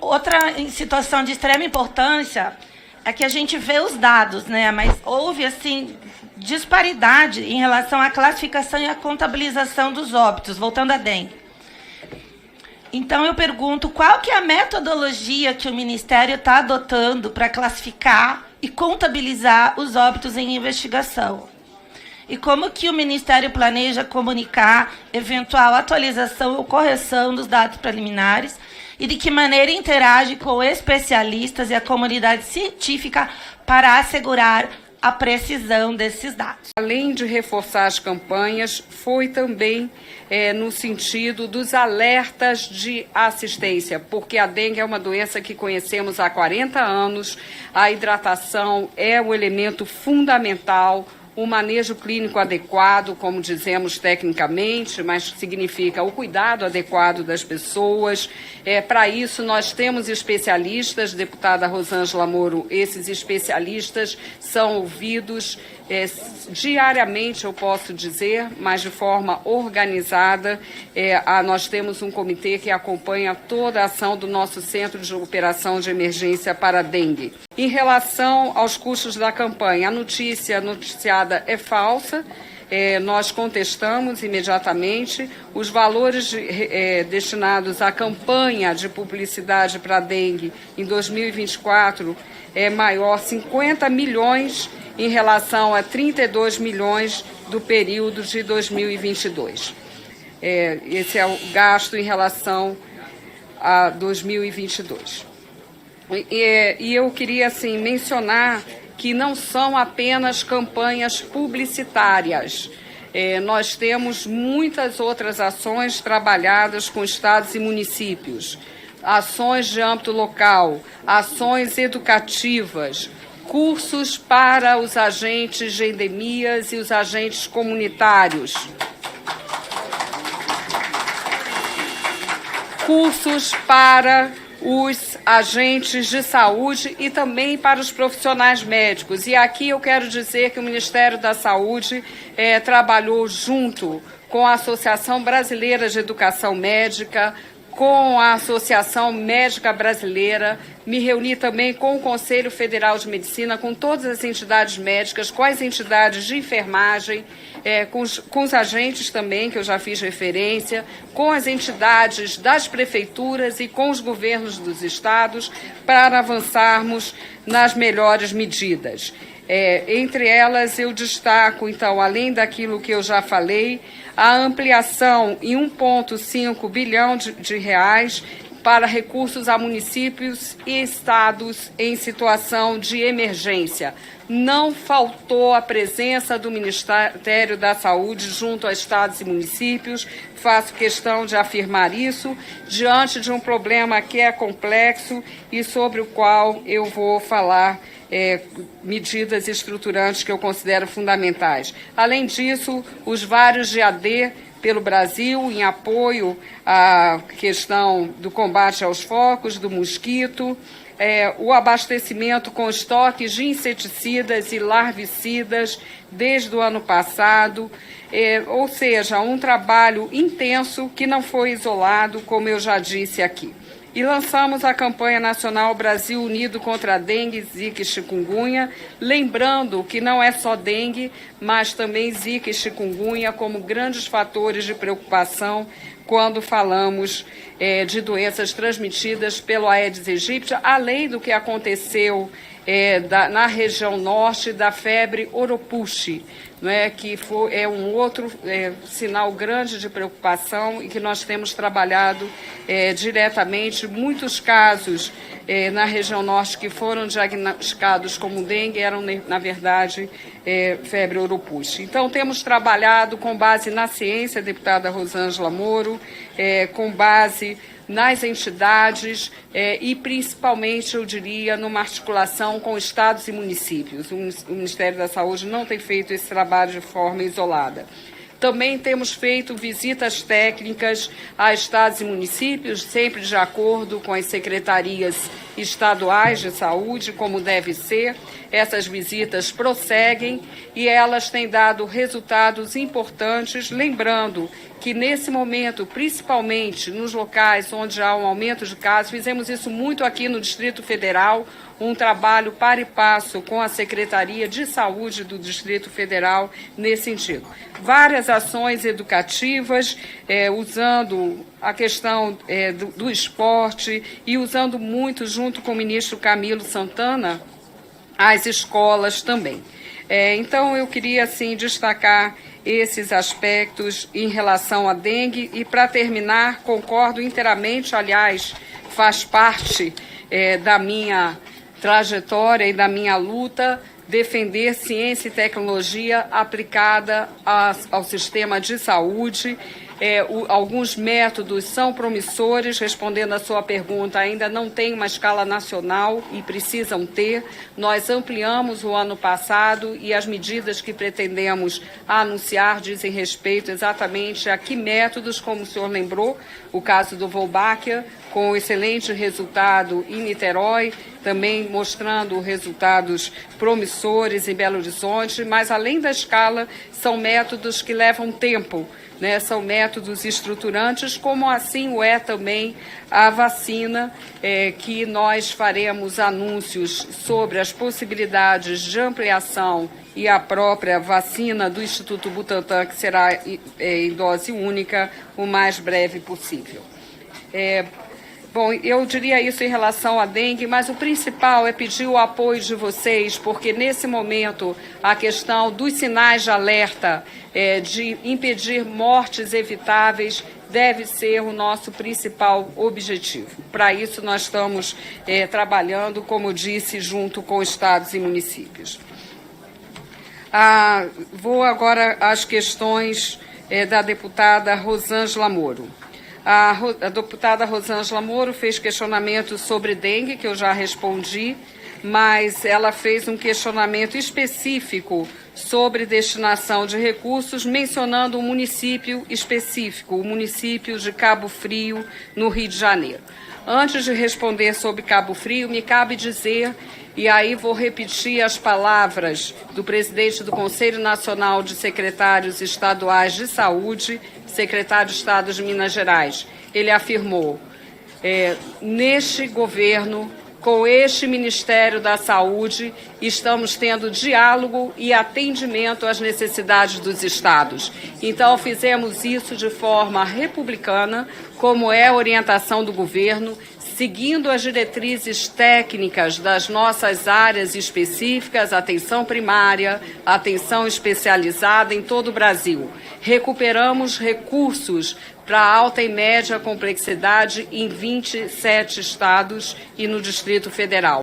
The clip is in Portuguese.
Outra situação de extrema importância é que a gente vê os dados, né? Mas houve, assim, disparidade em relação à classificação e à contabilização dos óbitos, voltando à dengue. Então, eu pergunto, qual que é a metodologia que o Ministério está adotando para classificar e contabilizar os óbitos em investigação? E como que o Ministério planeja comunicar eventual atualização ou correção dos dados preliminares e de que maneira interage com especialistas e a comunidade científica para assegurar a precisão desses dados? Além de reforçar as campanhas, foi também no sentido dos alertas de assistência, porque a dengue é uma doença que conhecemos há 40 anos, a hidratação é o elemento fundamental, o manejo clínico adequado, como dizemos tecnicamente, mas significa o cuidado adequado das pessoas. Para isso, nós temos especialistas, deputada Rosângela Moro, esses especialistas são ouvidos diariamente, eu posso dizer, mas de forma organizada. Nós temos um comitê que acompanha toda a ação do nosso Centro de Operação de Emergência para a Dengue. Em relação aos custos da campanha, a notícia noticiada é falsa. Nós contestamos imediatamente os valores destinados à campanha de publicidade para a dengue em 2024 é maior 50 milhões em relação a 32 milhões do período de 2022. Esse é o gasto em relação a 2022. E eu queria assim mencionar que não são apenas campanhas publicitárias. Nós temos muitas outras ações trabalhadas com estados e municípios, ações de âmbito local, ações educativas, cursos para os agentes de endemias e os agentes comunitários, cursos para os agentes de saúde e também para os profissionais médicos. E aqui eu quero dizer que o Ministério da Saúde trabalhou junto com a Associação Brasileira de Educação Médica, com a Associação Médica Brasileira, me reuni também com o Conselho Federal de Medicina, com todas as entidades médicas, com as entidades de enfermagem, com os agentes também, que eu já fiz referência, com as entidades das prefeituras e com os governos dos estados, para avançarmos nas melhores medidas. Entre elas, eu destaco, então, além daquilo que eu já falei, a ampliação em 1,5 bilhão de reais para recursos a municípios e estados em situação de emergência. Não faltou a presença do Ministério da Saúde junto a estados e municípios, faço questão de afirmar isso, diante de um problema que é complexo e sobre o qual eu vou falar medidas estruturantes que eu considero fundamentais. Além disso, os vários GAD pelo Brasil em apoio à questão do combate aos focos, do mosquito, o abastecimento com estoques de inseticidas e larvicidas desde o ano passado, ou seja, um trabalho intenso que não foi isolado, como eu já disse aqui. E lançamos a campanha nacional Brasil Unido contra a Dengue, Zika e Chikungunya, lembrando que não é só dengue, mas também Zika e Chikungunya como grandes fatores de preocupação quando falamos de doenças transmitidas pelo Aedes aegypti, além do que aconteceu na região norte da febre Oropouche, que é um outro sinal grande de preocupação e que nós temos trabalhado diretamente. Muitos casos na região norte que foram diagnosticados como dengue eram, na verdade, febre Oropouche. Então, temos trabalhado com base na ciência, deputada Rosângela Moro, com base nas entidades e, principalmente, eu diria, numa articulação com estados e municípios. O Ministério da Saúde não tem feito esse trabalho de forma isolada. Também temos feito visitas técnicas a estados e municípios, sempre de acordo com as secretarias estaduais de saúde, como deve ser. Essas visitas prosseguem e elas têm dado resultados importantes, lembrando que nesse momento, principalmente nos locais onde há um aumento de casos, fizemos isso muito aqui no Distrito Federal, um trabalho para e passo com a Secretaria de Saúde do Distrito Federal nesse sentido. Várias ações educativas, usando a questão do esporte e usando muito, junto com o ministro Camilo Santana, as escolas também. Então, eu queria, assim, destacar esses aspectos em relação à dengue. E, para terminar, concordo inteiramente, aliás, faz parte da minha trajetória e da minha luta, defender ciência e tecnologia aplicada ao sistema de saúde. Alguns métodos são promissores, respondendo à sua pergunta, ainda não tem uma escala nacional e precisam ter. Nós ampliamos o ano passado e as medidas que pretendemos anunciar dizem respeito exatamente a que métodos, como o senhor lembrou, o caso do Wolbachia, com excelente resultado em Niterói, também mostrando resultados promissores em Belo Horizonte, mas além da escala, são métodos que levam tempo, né? São métodos estruturantes, como assim o é também a vacina, que nós faremos anúncios sobre as possibilidades de ampliação e a própria vacina do Instituto Butantan, que será em dose única, o mais breve possível. Bom, eu diria isso em relação à dengue, mas o principal é pedir o apoio de vocês, porque nesse momento a questão dos sinais de alerta, de impedir mortes evitáveis, deve ser o nosso principal objetivo. Para isso nós estamos trabalhando, como disse, junto com estados e municípios. Vou agora às questões da deputada Rosângela Moro. A deputada Rosângela Moro fez questionamento sobre dengue, que eu já respondi, mas ela fez um questionamento específico sobre destinação de recursos, mencionando um município específico, o município de Cabo Frio, no Rio de Janeiro. Antes de responder sobre Cabo Frio, me cabe dizer, e aí vou repetir as palavras do presidente do Conselho Nacional de Secretários Estaduais de Saúde, secretário de Estado de Minas Gerais. Ele afirmou, neste governo, com este Ministério da Saúde, estamos tendo diálogo e atendimento às necessidades dos estados. Então, fizemos isso de forma republicana, como é a orientação do governo, seguindo as diretrizes técnicas das nossas áreas específicas, atenção primária, atenção especializada em todo o Brasil. Recuperamos recursos para alta e média complexidade em 27 estados e no Distrito Federal.